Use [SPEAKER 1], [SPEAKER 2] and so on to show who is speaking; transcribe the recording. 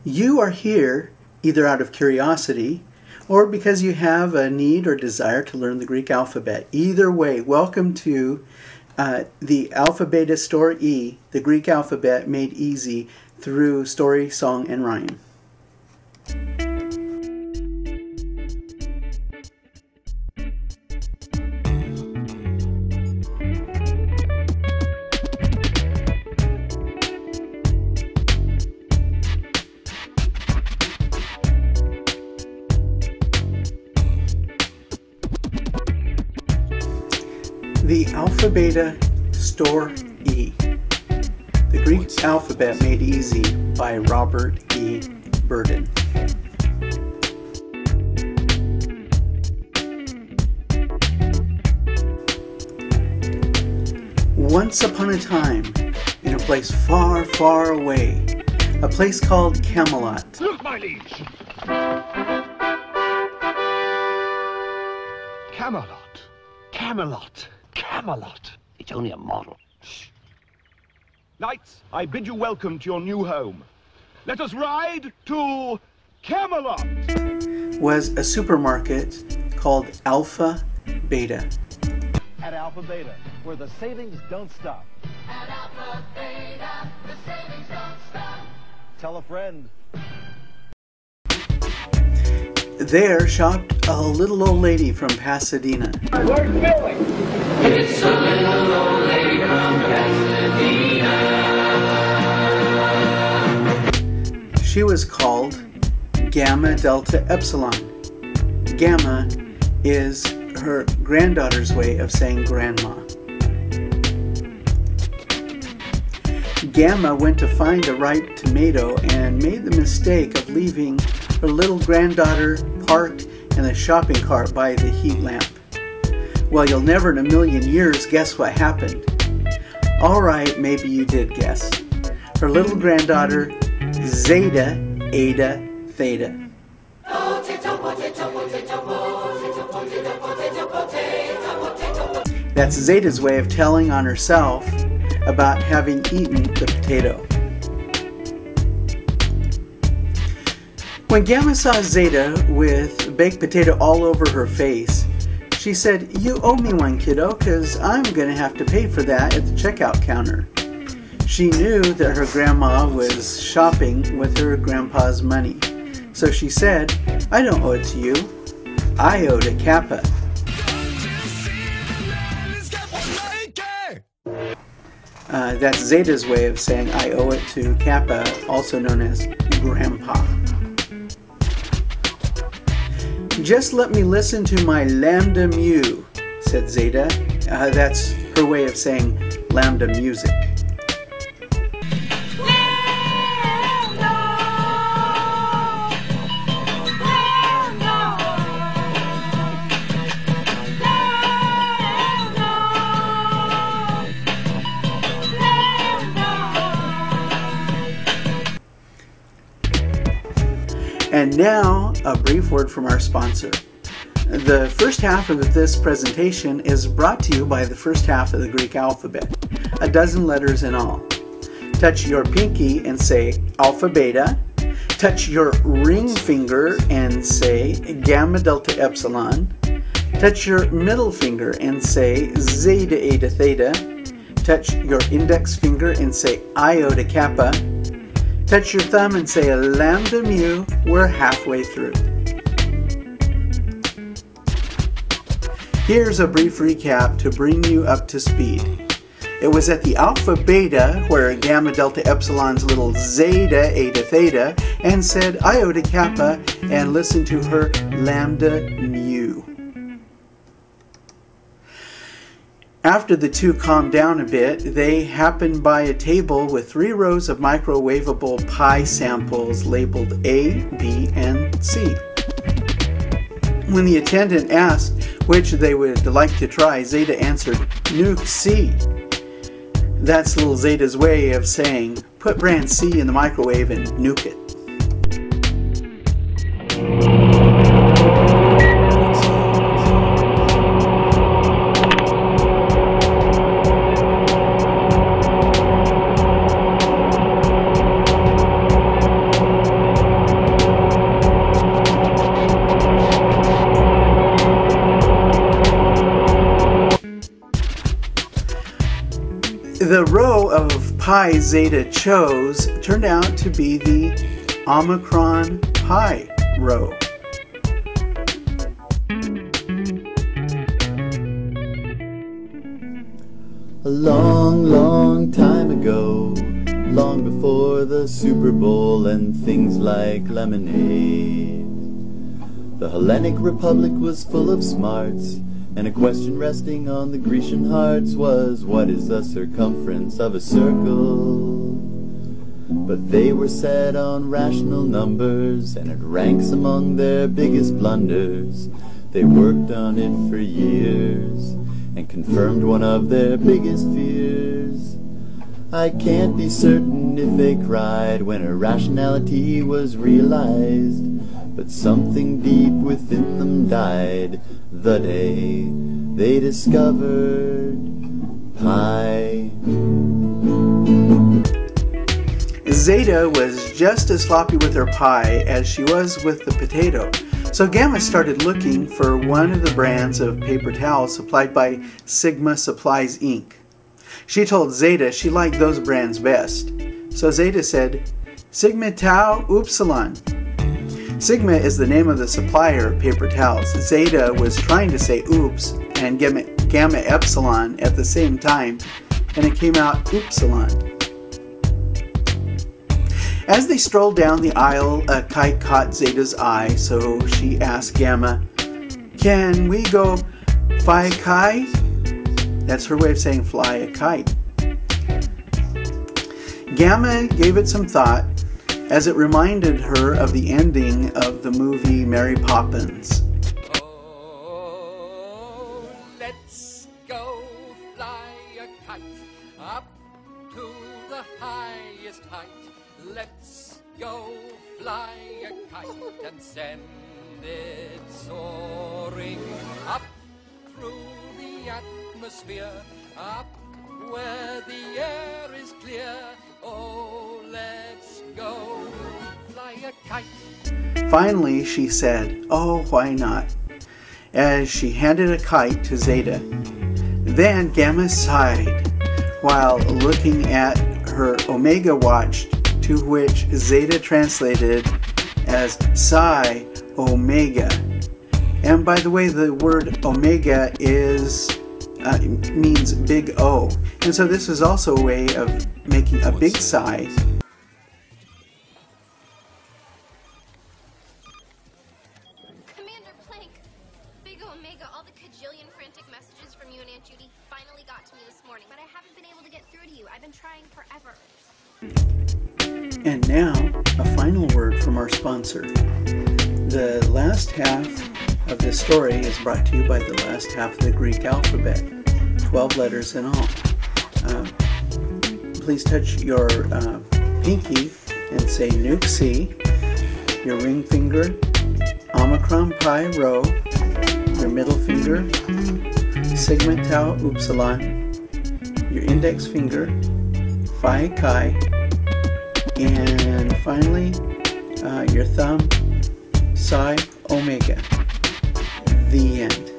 [SPEAKER 1] You are here either out of curiosity or because you have a need or desire to learn the Greek alphabet. Either way, welcome to the Alpha Beta Store E, the Greek alphabet made easy through story, song, and rhyme. The Alpha Beta Store E, the Greek alphabet made easy by Robert E. Burden. Once upon a time, in a place far, far away, a place called Camelot.
[SPEAKER 2] Look, my liege! Camelot. Camelot. Camelot.
[SPEAKER 3] It's only a model.
[SPEAKER 2] Shh. Knights, I bid you welcome to your new home. Let us ride to Camelot.
[SPEAKER 1] Was a supermarket called Alpha Beta.
[SPEAKER 4] At Alpha Beta, where the savings don't stop.
[SPEAKER 5] At Alpha Beta, the savings don't stop.
[SPEAKER 4] Tell a friend.
[SPEAKER 1] There shopped a little old lady from Pasadena.
[SPEAKER 2] Where's Billy?
[SPEAKER 5] It's a little old lady from Pasadena.
[SPEAKER 1] She was called Gamma Delta Epsilon. Gamma is her granddaughter's way of saying grandma. Gamma went to find a ripe tomato and made the mistake of leaving her little granddaughter parked in the shopping cart by the heat lamp. Well, you'll never in a million years guess what happened. All right, maybe you did guess. Her little granddaughter, Zeta, Ada, Theta. That's Zeta's way of telling on herself about having eaten the potato. When Gamma saw Zeta with baked potato all over her face, she said, "You owe me one, kiddo, 'cause I'm gonna have to pay for that at the checkout counter." She knew that her grandma was shopping with her grandpa's money. So she said, "I don't owe it to you. I owe to Kappa." That's Zeta's way of saying I owe it to Kappa, also known as Grandpa. "Just let me listen to my lambda mu," said Zeta. That's her way of saying lambda music. And now, a brief word from our sponsor. The first half of this presentation is brought to you by the first half of the Greek alphabet, 12 letters in all. Touch your pinky and say Alpha Beta. Touch your ring finger and say Gamma Delta Epsilon. Touch your middle finger and say Zeta Eta Theta. Touch your index finger and say Iota Kappa. Touch your thumb and say lambda mu. We're halfway through. Here's a brief recap to bring you up to speed. It was at the Alpha Beta where Gamma Delta Epsilon's little Zeta Eta Theta and said Iota Kappa and listened to her lambda mu. After the two calmed down a bit, they happened by a table with 3 rows of microwavable pie samples labeled A, B, and C. When the attendant asked which they would like to try, Zeta answered, "Nuke C." That's little Zeta's way of saying, put brand C in the microwave and nuke it. pi Zeta chose turned out to be the Omicron pi rho.
[SPEAKER 3] A long, long time ago, long before the Super Bowl and things like lemonade, the Hellenic Republic was full of smarts, and a question resting on the Grecian hearts was, what is the circumference of a circle? But they were set on rational numbers, and it ranks among their biggest blunders. They worked on it for years, and confirmed one of their biggest fears. I can't be certain if they cried when irrationality was realized, but something deep within them died the day they discovered pi.
[SPEAKER 1] Zeta was just as sloppy with her pie as she was with the potato, so Gamma started looking for one of the brands of paper towels supplied by Sigma Supplies Inc. She told Zeta she liked those brands best, so Zeta said, Sigma Tau Upsilon. Sigma is the name of the supplier of paper towels. Zeta was trying to say oops and Gamma Epsilon at the same time, and it came out Upsilon. As they strolled down the aisle, a kite caught Zeta's eye, so she asked Gamma, can we go fly kai? That's her way of saying fly a kite. Gamma gave it some thought, as it reminded her of the ending of the movie Mary Poppins.
[SPEAKER 5] Oh, let's go fly a kite up to the highest height. Let's go fly a kite and send it soaring up through the atmosphere, up where the air is clear. Oh, let's go fly a kite.
[SPEAKER 1] Finally, she said, oh, why not? As she handed a kite to Zeta. Then Gamma sighed while looking at her Omega watch, to which Zeta translated as Psi Omega. And by the way, the word Omega means big O. And so this is also a way of making a big psi.
[SPEAKER 6] Commander Plank, Big Omega, all the cajillion frantic messages from you and Aunt Judy finally got to me this morning, but I haven't been able to get through to you. I've been trying forever.
[SPEAKER 1] And now, a final word from our sponsor. The last half of this story is brought to you by the last half of the Greek alphabet, 12 letters in all. Please touch your pinky and say Nuke C, your ring finger, Omicron Pi Rho, your middle finger, Sigma Tau Upsilon, your index finger, Phi Chi, and finally your thumb, Psi Omega. The end.